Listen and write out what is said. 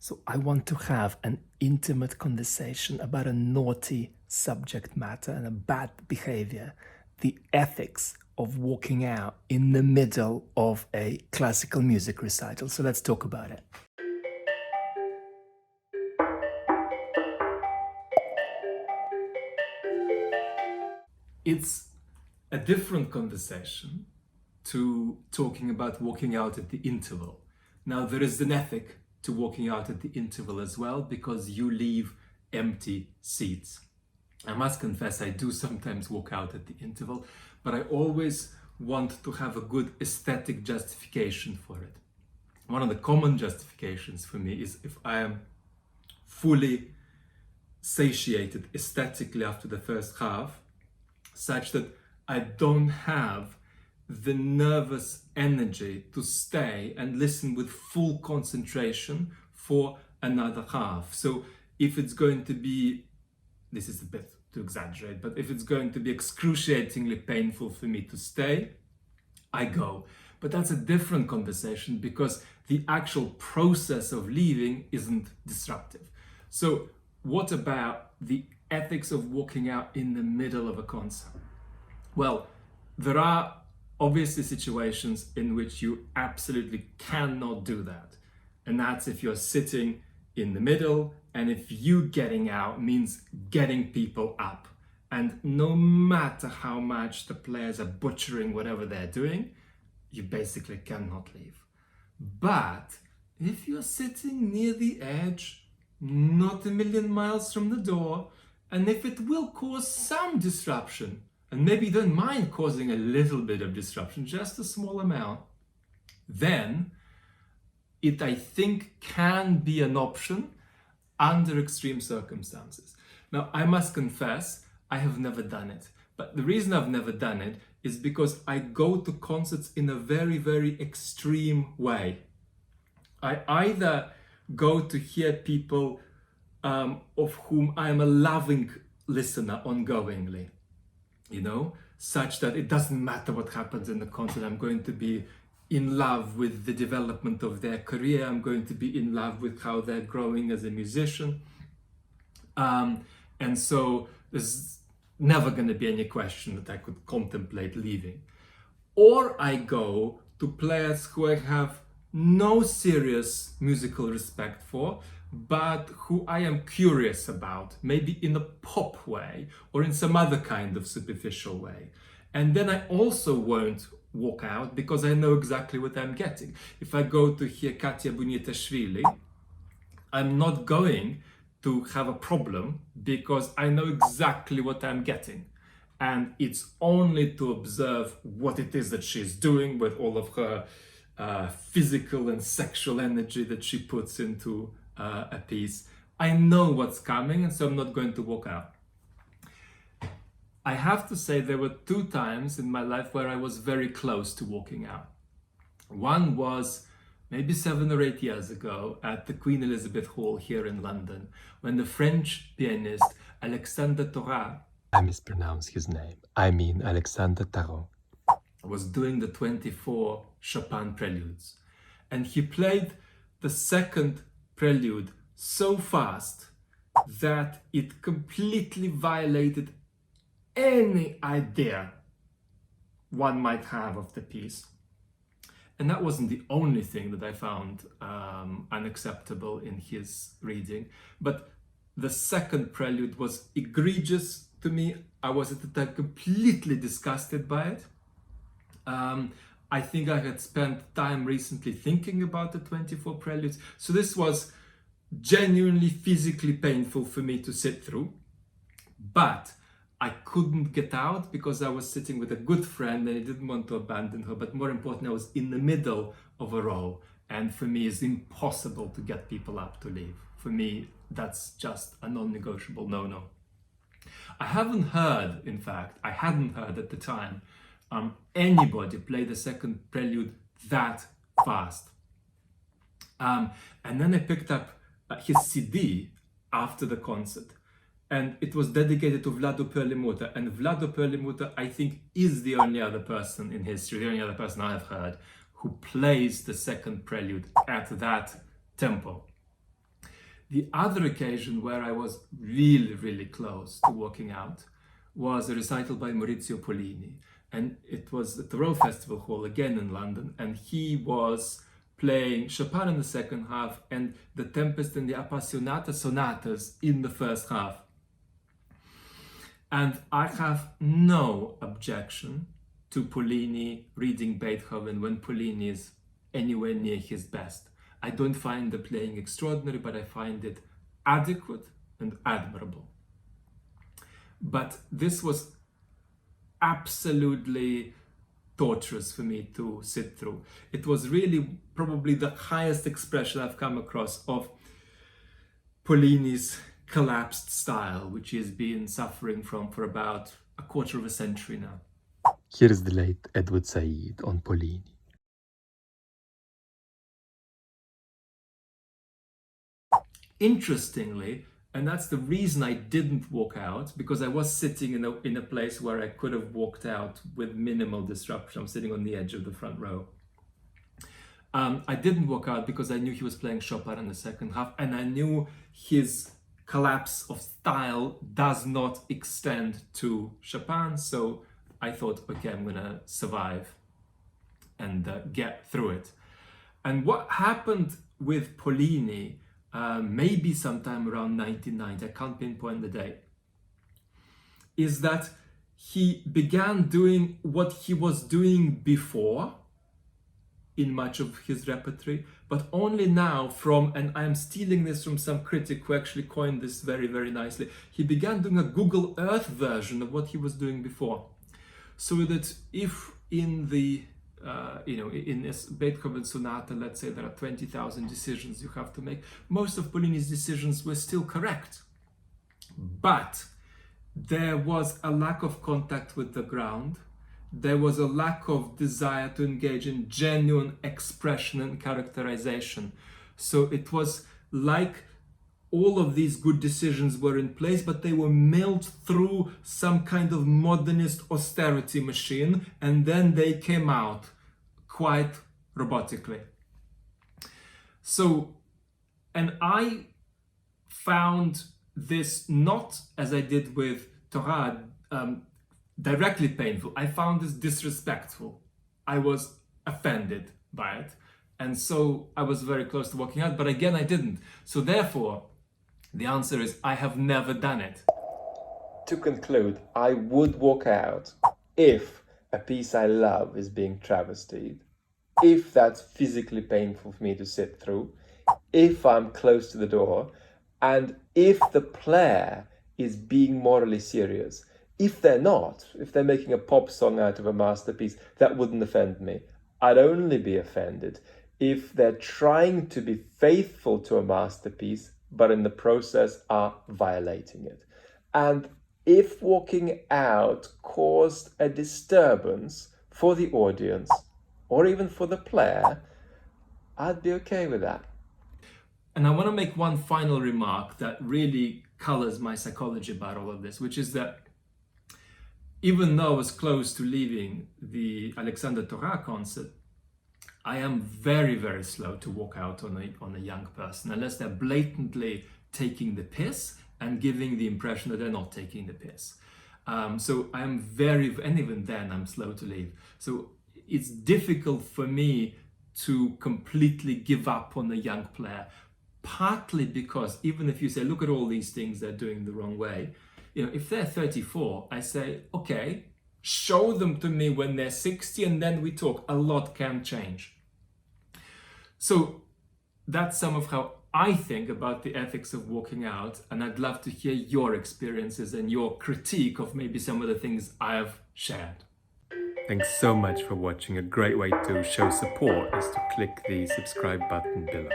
So I want to have an intimate conversation about a naughty subject matter and a bad behavior, the ethics of walking out in the middle of a classical music recital. So let's talk about it. It's a different conversation to talking about walking out at the interval. Now, there is an ethic to walking out at the interval as well, because you leave empty seats. I must confess, I do sometimes walk out at the interval, but I always want to have a good aesthetic justification for it. One of the common justifications for me is if I am fully satiated aesthetically after the first half, such that I don't have the nervous energy to stay and listen with full concentration for another half. So if it's going to be, this is a bit to exaggerate, but if it's going to be excruciatingly painful for me to stay, I go. But that's a different conversation because the actual process of leaving isn't disruptive. So what about the ethics of walking out in the middle of a concert? Well, there are obviously situations in which you absolutely cannot do that. And that's if you're sitting in the middle and if you getting out means getting people up. And no matter how much the players are butchering whatever they're doing, you basically cannot leave. But if you're sitting near the edge, not a million miles from the door, and if it will cause some disruption, and maybe you don't mind causing a little bit of disruption, just a small amount, then it, I think, can be an option under extreme circumstances. Now, I must confess, I have never done it. But the reason I've never done it is because I go to concerts in a very, very extreme way. I either go to hear people of whom I am a loving listener ongoingly, such that it doesn't matter what happens in the concert. I'm going to be in love with the development of their career. I'm going to be in love with how they're growing as a musician. And so there's never going to be any question that I could contemplate leaving. Or I go to players who I have no serious musical respect for, but who I am curious about, maybe in a pop way or in some other kind of superficial way. And then I also won't walk out because I know exactly what I'm getting. If I go to hear Katia Bunitashvili, I'm not going to have a problem because I know exactly what I'm getting. And it's only to observe what it is that she's doing with all of her physical and sexual energy that she puts into a piece. I know what's coming, and so I'm not going to walk out. I have to say there were 2 times in my life where I was very close to walking out. One was maybe 7 or 8 years ago at the Queen Elizabeth Hall here in London, when the French pianist Alexandre Tarot, I mispronounce his name, I mean Alexandre Tarot, was doing the 24 Chopin preludes. And he played the second prelude so fast that it completely violated any idea one might have of the piece. And that wasn't the only thing that I found unacceptable in his reading, but the second prelude was egregious to me. I was at the time completely disgusted by it. I think I had spent time recently thinking about the 24 preludes. So this was genuinely physically painful for me to sit through. But I couldn't get out because I was sitting with a good friend and I didn't want to abandon her. But more importantly, I was in the middle of a row. And for me, it's impossible to get people up to leave. For me, that's just a non-negotiable no-no. I hadn't heard at the time, anybody play the second prelude that fast. And then I picked up his CD after the concert, and it was dedicated to Vlad Vexler. And Vlad Vexler, I think, is the only other person in history, the only other person I've heard, who plays the second prelude at that tempo. The other occasion where I was really, really close to walking out was a recital by Maurizio Pollini. And it was at the Royal Festival Hall, again in London, and he was playing Chopin in the second half and the Tempest and the Appassionata sonatas in the first half. And I have no objection to Pollini reading Beethoven when Pollini is anywhere near his best. I don't find the playing extraordinary, but I find it adequate and admirable. But this was absolutely torturous for me to sit through. It was really probably the highest expression I've come across of Pollini's collapsed style, which he's been suffering from for about a quarter of a century now. Here is the late Edward Said on Pollini. Interestingly, and that's the reason I didn't walk out, because I was sitting in a place where I could have walked out with minimal disruption. I'm sitting on the edge of the front row. I didn't walk out because I knew he was playing Chopin in the second half, and I knew his collapse of style does not extend to Chopin. So I thought, okay, I'm gonna survive and get through it. And what happened with Pollini, maybe sometime around 1990, I can't pinpoint the date, is that he began doing what he was doing before in much of his repertory, but only now from, and I'm stealing this from some critic who actually coined this very, very nicely, he began doing a Google Earth version of what he was doing before. So that if in the in this Beethoven sonata, let's say there are 20,000 decisions you have to make, most of Pollini's decisions were still correct. But there was a lack of contact with the ground. There was a lack of desire to engage in genuine expression and characterization. So it was like all of these good decisions were in place, but they were milled through some kind of modernist austerity machine, and then they came out quite robotically. So, and I found this not, as I did with Torah, directly painful. I found this disrespectful. I was offended by it. And so I was very close to walking out, but again, I didn't. So therefore, the answer is I have never done it. To conclude, I would walk out if a piece I love is being travestied, if that's physically painful for me to sit through, if I'm close to the door, and if the player is being morally serious. If they're not, if they're making a pop song out of a masterpiece, that wouldn't offend me. I'd only be offended if they're trying to be faithful to a masterpiece, but in the process are violating it. And if walking out caused a disturbance for the audience, or even for the player, I'd be okay with that. And I want to make one final remark that really colors my psychology about all of this, which is that even though I was close to leaving the Alexander Torah concert, I am very, very slow to walk out on a young person, unless they're blatantly taking the piss and giving the impression that they're not taking the piss. So I'm and even then I'm slow to leave. So it's difficult for me to completely give up on a young player, partly because even if you say, look at all these things they're doing the wrong way, if they're 34, I say, okay, show them to me when they're 60 and then we talk. A lot can change. So that's some of how I think about the ethics of walking out, and I'd love to hear your experiences and your critique of maybe some of the things I have shared. Thanks so much for watching. A great way to show support is to click the subscribe button below.